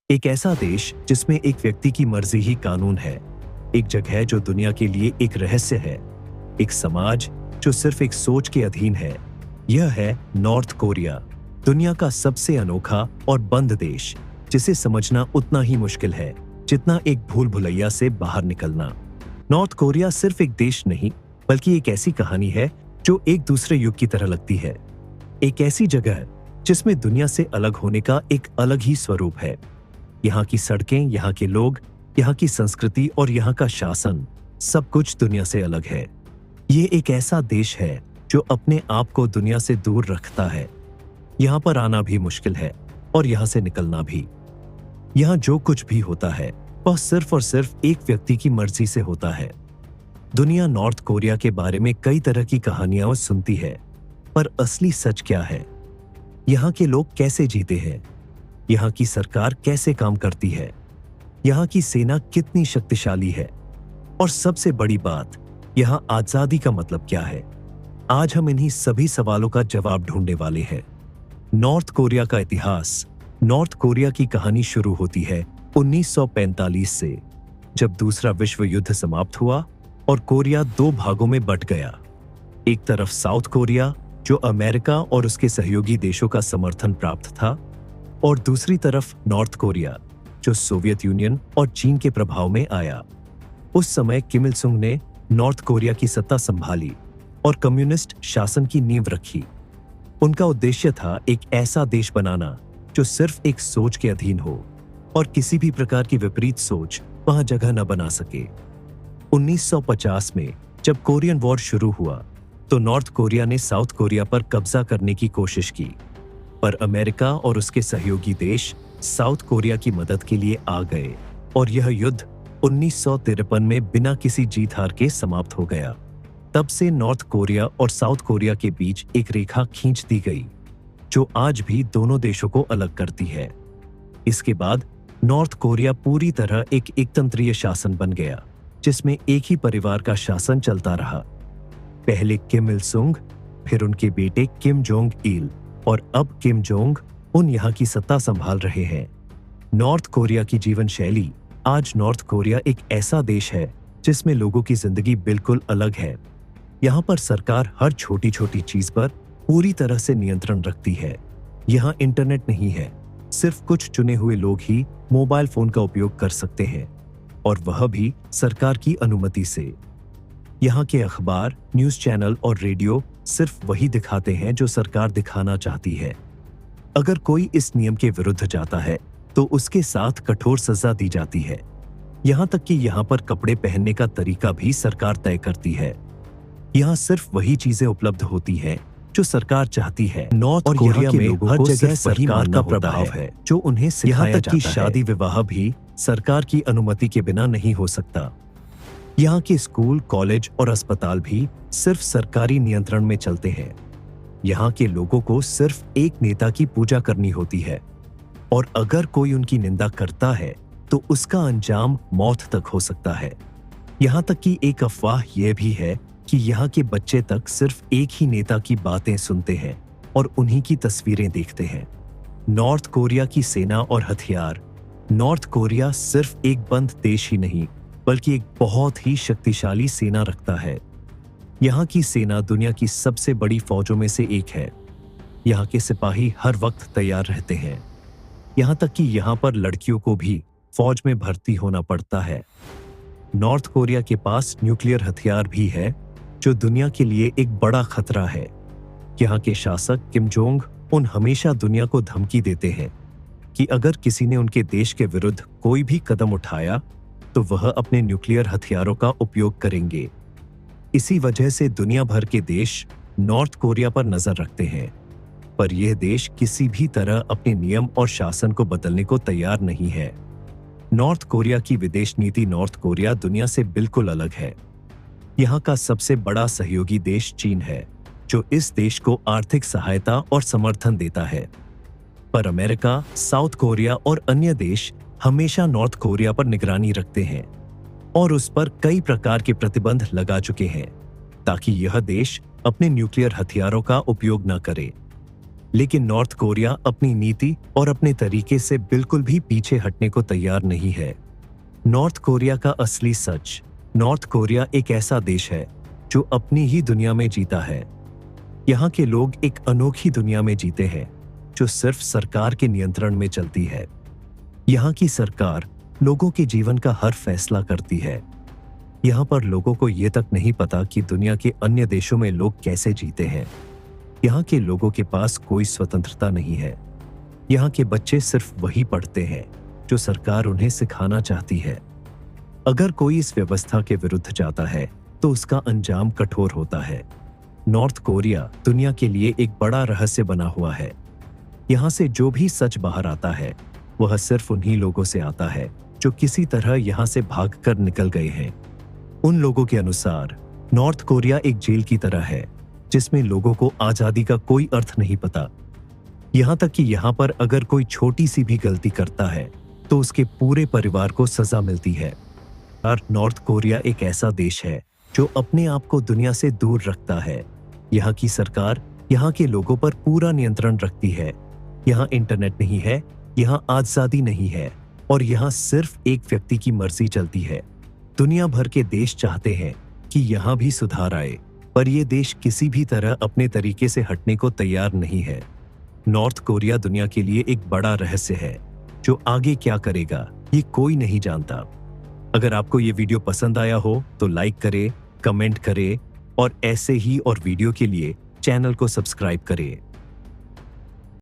एक ऐसा देश जिसमें एक व्यक्ति की मर्जी ही कानून है, एक जगह जो दुनिया के लिए एक रहस्य है, एक समाज जो सिर्फ एक सोच के अधीन है। यह है नॉर्थ कोरिया, दुनिया का सबसे अनोखा और बंद देश, जिसे समझना उतना ही मुश्किल है जितना एक भूल भुलैया से बाहर निकलना। नॉर्थ कोरिया सिर्फ एक देश नहीं, बल्कि एक ऐसी कहानी है जो एक दूसरे युग की तरह लगती है। एक ऐसी जगह जिसमें दुनिया से अलग होने का एक अलग ही स्वरूप है। यहाँ की सड़कें, यहाँ के लोग, यहाँ की संस्कृति और यहाँ का शासन, सब कुछ दुनिया से अलग है। ये एक ऐसा देश है जो अपने आप को दुनिया से दूर रखता है। यहाँ पर आना भी मुश्किल है और यहाँ से निकलना भी। यहाँ जो कुछ भी होता है वह सिर्फ और सिर्फ एक व्यक्ति की मर्जी से होता है। दुनिया नॉर्थ कोरिया के बारे में कई तरह की कहानियां सुनती है, पर असली सच क्या है? यहाँ के लोग कैसे जीते हैं? यहाँ की सरकार कैसे काम करती है? यहाँ की सेना कितनी शक्तिशाली है? और सबसे बड़ी बात, यहाँ आजादी का मतलब क्या है? आज हम इन्हीं सभी सवालों का जवाब ढूंढने वाले हैं। नॉर्थ कोरिया का इतिहास। नॉर्थ कोरिया की कहानी शुरू होती है 1945 से, जब दूसरा विश्व युद्ध समाप्त हुआ और कोरिया दो भागों में बंट गया। एक तरफ साउथ कोरिया, जो अमेरिका और उसके सहयोगी देशों का समर्थन प्राप्त था, और दूसरी तरफ नॉर्थ कोरिया, जो सोवियत यूनियन और चीन के प्रभाव में आया। उस समय किम इल सुंग ने नॉर्थ कोरिया की सत्ता संभाली और कम्युनिस्ट शासन की नींव रखी। उनका उद्देश्य था एक ऐसा देश बनाना जो सिर्फ एक सोच के अधीन हो और किसी भी प्रकार की विपरीत सोच वहां जगह न बना सके। 1950 में जब कोरियन वॉर शुरू हुआ तो नॉर्थ कोरिया ने साउथ कोरिया पर कब्जा करने की कोशिश की, पर अमेरिका और उसके सहयोगी देश साउथ कोरिया की मदद के लिए आ गए और यह युद्ध 1953 में बिना किसी जीत हार के समाप्त हो गया। तब से नॉर्थ कोरिया और साउथ कोरिया के बीच एक रेखा खींच दी गई जो आज भी दोनों देशों को अलग करती है। इसके बाद नॉर्थ कोरिया पूरी तरह एक एकतंत्रीय शासन बन गया, जिसमें एक ही परिवार का शासन चलता रहा। पहले किम इल सुंग, फिर उनके बेटे किम जोंग इल और अब किम जोंग उन यहाँ की सत्ता संभाल रहे हैं। नॉर्थ कोरिया की जीवन शैली। आज नॉर्थ कोरिया एक ऐसा देश है जिसमें लोगों की जिंदगी बिल्कुल अलग है। यहाँ पर सरकार हर छोटी छोटी चीज पर पूरी तरह से नियंत्रण रखती है। यहाँ इंटरनेट नहीं है, सिर्फ कुछ चुने हुए लोग ही मोबाइल फोन का उपयोग कर सकते हैं, और वह भी सरकार की अनुमति से। यहाँ के अखबार, न्यूज चैनल और रेडियो सिर्फ वही दिखाते हैं जो सरकार दिखाना चाहती है। अगर कोई इस नियम के विरुद्ध जाता है तो उसके साथ कठोर सजा दी जाती है। यहाँ तक कि यहाँ पर कपड़े पहनने का तरीका भी सरकार तय करती है। यहाँ सिर्फ वही चीजें उपलब्ध होती हैं जो सरकार चाहती है। नॉर्थ कोरिया में हर जगह सरकार का प्रभाव है जो उन्हें सिखाया जाता है। यहाँ तक कि शादी विवाह भी सरकार की अनुमति के बिना नहीं हो सकता। यहाँ के स्कूल, कॉलेज और अस्पताल भी सिर्फ सरकारी नियंत्रण में चलते हैं। यहाँ के लोगों को सिर्फ एक नेता की पूजा करनी होती है, और अगर कोई उनकी निंदा करता है तो उसका अंजाम मौत तक हो सकता है। यहाँ तक कि एक अफवाह यह भी है कि यहाँ के बच्चे तक सिर्फ एक ही नेता की बातें सुनते हैं और उन्हीं की तस्वीरें देखते हैं। नॉर्थ कोरिया की सेना और हथियार। नॉर्थ कोरिया सिर्फ एक बंद देश ही नहीं, बल्कि एक बहुत ही शक्तिशाली सेना रखता है। यहाँ की सेना दुनिया की सबसे बड़ी फौजों में से एक है। यहाँ के सिपाही हर वक्त तैयार रहते हैं। यहाँ तक कि यहाँ पर लड़कियों को भी फौज में भर्ती होना पड़ता है। नॉर्थ कोरिया के पास न्यूक्लियर हथियार भी है, जो दुनिया के लिए एक बड़ा खतरा है। यहाँ के शासक किम जोंग उन हमेशा दुनिया को धमकी देते हैं कि अगर किसी ने उनके देश के विरुद्ध कोई भी कदम उठाया तो वह अपने न्यूक्लियर हथियारों का उपयोग करेंगे। इसी वजह से दुनिया भर के देश नॉर्थ कोरिया पर नजर रखते हैं, पर यह देश किसी भी तरह अपने नियम और शासन को बदलने को तैयार नहीं है। नॉर्थ कोरिया की विदेश नीति। नॉर्थ कोरिया दुनिया से बिल्कुल अलग है। यहाँ का सबसे बड़ा सहयोगी देश चीन है, जो इस देश को आर्थिक सहायता और समर्थन देता है। पर अमेरिका, साउथ कोरिया और अन्य देश हमेशा नॉर्थ कोरिया पर निगरानी रखते हैं और उस पर कई प्रकार के प्रतिबंध लगा चुके हैं ताकि यह देश अपने न्यूक्लियर हथियारों का उपयोग न करे। लेकिन नॉर्थ कोरिया अपनी नीति और अपने तरीके से बिल्कुल भी पीछे हटने को तैयार नहीं है। नॉर्थ कोरिया का असली सच। नॉर्थ कोरिया एक ऐसा देश है जो अपनी ही दुनिया में जीता है। यहाँ के लोग एक अनोखी दुनिया में जीते हैं जो सिर्फ सरकार के नियंत्रण में चलती है। यहाँ की सरकार लोगों के जीवन का हर फैसला करती है। यहाँ पर लोगों को ये तक नहीं पता कि दुनिया के अन्य देशों में लोग कैसे जीते हैं। यहाँ के लोगों के पास कोई स्वतंत्रता नहीं है। यहाँ के बच्चे सिर्फ वही पढ़ते हैं जो सरकार उन्हें सिखाना चाहती है। अगर कोई इस व्यवस्था के विरुद्ध जाता है तो उसका अंजाम कठोर होता है। नॉर्थ कोरिया दुनिया के लिए एक बड़ा रहस्य बना हुआ है। यहाँ से जो भी सच बाहर आता है वह सिर्फ उन्हीं लोगों से आता है जो किसी तरह यहाँ से भागकर निकल गए हैं। उन लोगों के अनुसार नॉर्थ कोरिया एक जेल की तरह है जिसमें लोगों को आजादी का कोई अर्थ नहीं पता। यहाँ तक कि यहाँ पर अगर कोई छोटी सी भी गलती करता है तो उसके पूरे परिवार को सजा मिलती है। और नॉर्थ कोरिया एक ऐसा देश है जो अपने आप को दुनिया से दूर रखता है। यहाँ की सरकार यहाँ के लोगों पर पूरा नियंत्रण रखती है। यहाँ इंटरनेट नहीं है, यहाँ आजादी नहीं है और यहाँ सिर्फ एक व्यक्ति की मर्जी चलती है। दुनिया भर के देश चाहते हैं कि यहाँ भी सुधार आए, पर यह देश किसी भी तरह अपने तरीके से हटने को तैयार नहीं है। नॉर्थ कोरिया दुनिया के लिए एक बड़ा रहस्य है जो आगे क्या करेगा ये कोई नहीं जानता। अगर आपको ये वीडियो पसंद आया हो तो लाइक करें, कमेंट करें और ऐसे ही और वीडियो के लिए चैनल को सब्सक्राइब करें।